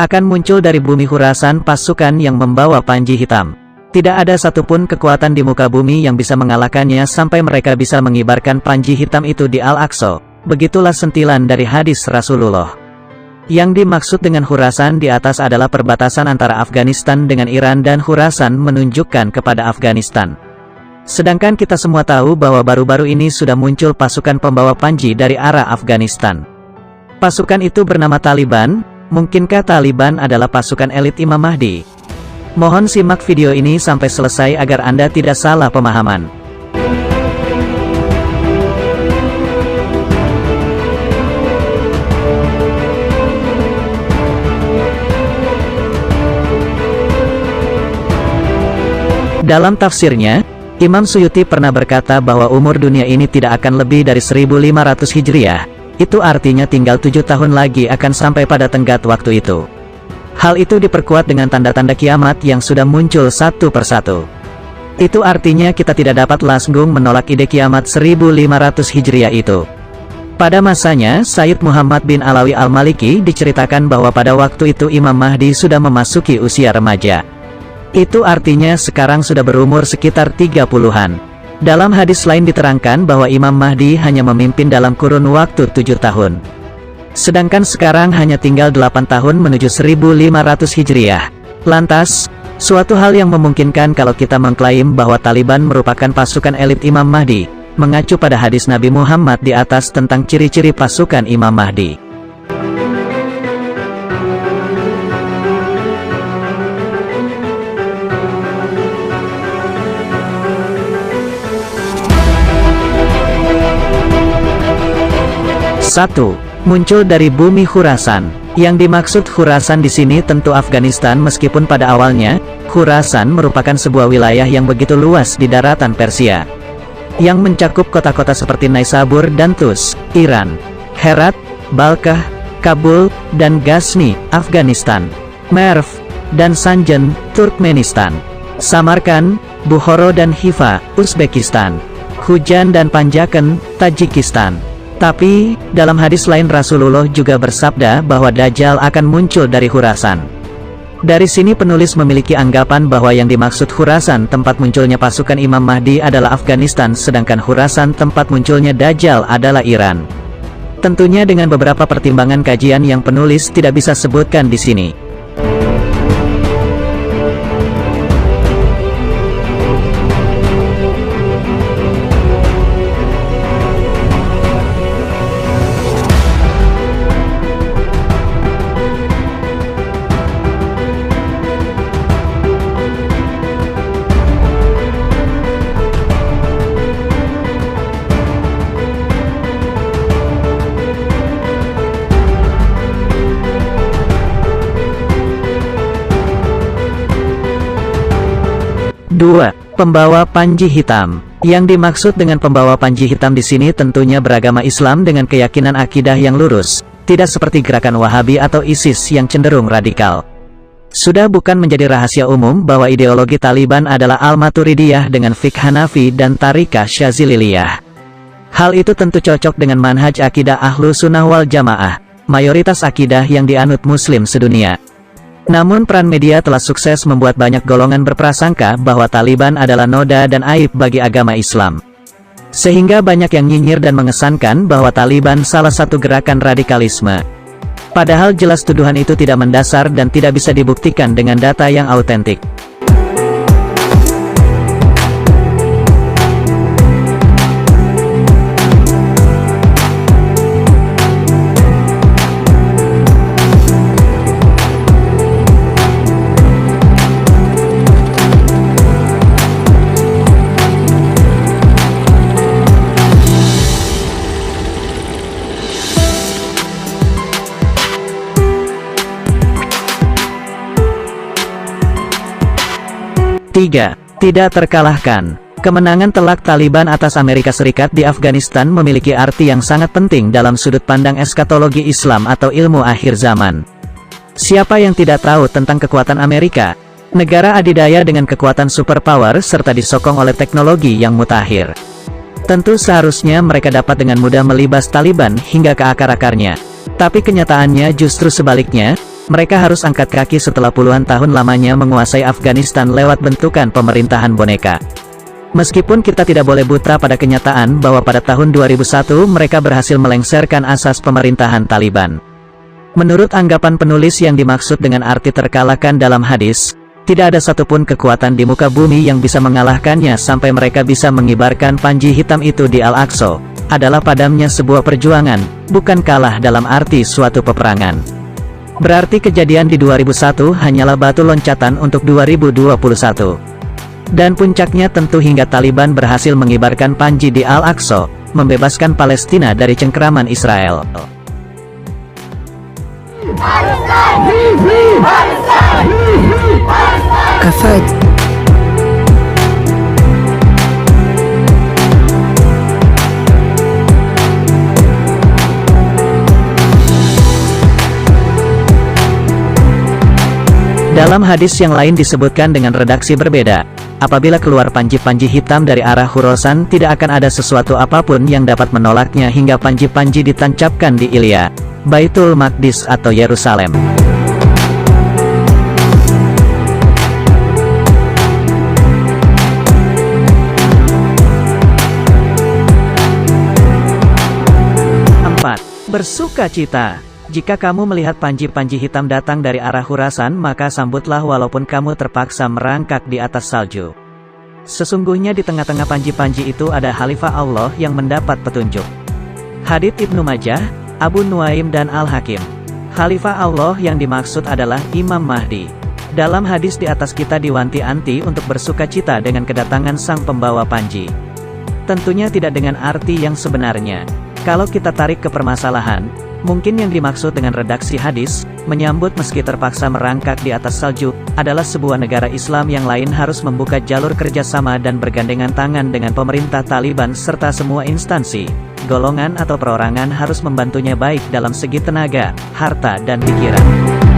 Akan muncul dari bumi Khurasan pasukan yang membawa panji hitam. Tidak ada satupun kekuatan di muka bumi yang bisa mengalahkannya sampai mereka bisa mengibarkan panji hitam itu di Al-Aqsa. Begitulah sentilan dari hadis Rasulullah. Yang dimaksud dengan Khurasan di atas adalah perbatasan antara Afghanistan dengan Iran, dan Khurasan menunjukkan kepada Afghanistan. Sedangkan kita semua tahu bahwa baru-baru ini sudah muncul pasukan pembawa panji dari arah Afghanistan. Pasukan itu bernama Taliban. Mungkinkah Taliban adalah pasukan elit Imam Mahdi? Mohon simak video ini sampai selesai agar Anda tidak salah pemahaman. Dalam tafsirnya, Imam Suyuti pernah berkata bahwa umur dunia ini tidak akan lebih dari 1500 Hijriah. Itu artinya tinggal 7 tahun lagi akan sampai pada tenggat waktu itu. Hal itu diperkuat dengan tanda-tanda kiamat yang sudah muncul satu persatu. Itu artinya kita tidak dapat langsung menolak ide kiamat 1500 Hijriah itu. Pada masanya, Sayyid Muhammad bin Alawi Al-Maliki diceritakan bahwa pada waktu itu Imam Mahdi sudah memasuki usia remaja. Itu artinya sekarang sudah berumur sekitar 30-an. Dalam hadis lain diterangkan bahwa Imam Mahdi hanya memimpin dalam kurun waktu 7 tahun. Sedangkan sekarang hanya tinggal 8 tahun menuju 1500 Hijriah. Lantas, suatu hal yang memungkinkan kalau kita mengklaim bahwa Taliban merupakan pasukan elit Imam Mahdi, mengacu pada hadis Nabi Muhammad di atas tentang ciri-ciri pasukan Imam Mahdi. Satu, muncul dari bumi Khurasan. Yang dimaksud Khurasan di sini tentu Afghanistan, meskipun pada awalnya Khurasan merupakan sebuah wilayah yang begitu luas di daratan Persia, yang mencakup kota-kota seperti Naisabur dan Tus, Iran, Herat, Balkah, Kabul, dan Ghazni, Afghanistan, Merv, dan Sanjan, Turkmenistan, Samarkand, Bukhara dan Hifa, Uzbekistan, Khujan dan Panjaken, Tajikistan. Tapi, dalam hadis lain Rasulullah juga bersabda bahwa Dajjal akan muncul dari Khurasan. Dari sini penulis memiliki anggapan bahwa yang dimaksud Khurasan tempat munculnya pasukan Imam Mahdi adalah Afghanistan, sedangkan Khurasan tempat munculnya Dajjal adalah Iran. Tentunya dengan beberapa pertimbangan kajian yang penulis tidak bisa sebutkan di sini. Dua, pembawa panji hitam. Yang dimaksud dengan pembawa panji hitam di sini tentunya beragama Islam dengan keyakinan akidah yang lurus, tidak seperti gerakan Wahabi atau ISIS yang cenderung radikal. Sudah bukan menjadi rahasia umum bahwa ideologi Taliban adalah Al-Maturidiyah dengan fiqh Hanafi dan Tariqah Syaziliyah. Hal itu tentu cocok dengan manhaj akidah Ahlu Sunnah wal Jamaah, mayoritas akidah yang dianut Muslim sedunia. Namun peran media telah sukses membuat banyak golongan berprasangka bahwa Taliban adalah noda dan aib bagi agama Islam. Sehingga banyak yang nyinyir dan mengesankan bahwa Taliban salah satu gerakan radikalisme. Padahal jelas tuduhan itu tidak mendasar dan tidak bisa dibuktikan dengan data yang autentik. Tiga, tidak terkalahkan. Kemenangan telak Taliban atas Amerika Serikat di Afghanistan memiliki arti yang sangat penting dalam sudut pandang eskatologi Islam atau ilmu akhir zaman. Siapa yang tidak tahu tentang kekuatan Amerika? Negara adidaya dengan kekuatan superpower serta disokong oleh teknologi yang mutakhir. Tentu seharusnya mereka dapat dengan mudah melibas Taliban hingga ke akar-akarnya. Tapi kenyataannya justru sebaliknya, Mereka harus angkat kaki setelah puluhan tahun lamanya menguasai Afghanistan lewat bentukan pemerintahan boneka. Meskipun kita tidak boleh buta pada kenyataan bahwa pada tahun 2001 mereka berhasil melengsarkan asas pemerintahan Taliban. Menurut anggapan penulis yang dimaksud dengan arti terkalahkan dalam hadis, tidak ada satupun kekuatan di muka bumi yang bisa mengalahkannya sampai mereka bisa mengibarkan panji hitam itu di Al-Aqsa. Adalah padamnya sebuah perjuangan, bukan kalah dalam arti suatu peperangan. Berarti kejadian di 2001 hanyalah batu loncatan untuk 2021. Dan puncaknya tentu hingga Taliban berhasil mengibarkan panji di Al-Aqsa, membebaskan Palestina dari cengkeraman Israel. Kafad. Dalam hadis yang lain disebutkan dengan redaksi berbeda, apabila keluar panji-panji hitam dari arah Khurasan tidak akan ada sesuatu apapun yang dapat menolaknya hingga panji-panji ditancapkan di Ilya, Baitul Maqdis atau Yerusalem. Bersukacita. Jika kamu melihat panji-panji hitam datang dari arah Khurasan, maka sambutlah walaupun kamu terpaksa merangkak di atas salju. Sesungguhnya di tengah-tengah panji-panji itu ada Khalifah Allah yang mendapat petunjuk. Hadits Ibnu Majah, Abu Nuaim dan Al-Hakim. Khalifah Allah yang dimaksud adalah Imam Mahdi. Dalam hadis di atas kita diwanti-wanti untuk bersukacita dengan kedatangan sang pembawa panji. Tentunya tidak dengan arti yang sebenarnya. Kalau kita tarik ke permasalahan, mungkin yang dimaksud dengan redaksi hadis, menyambut meski terpaksa merangkak di atas salju, adalah sebuah negara Islam yang lain harus membuka jalur kerjasama dan bergandengan tangan dengan pemerintah Taliban serta semua instansi, golongan atau perorangan harus membantunya baik dalam segi tenaga, harta dan pikiran.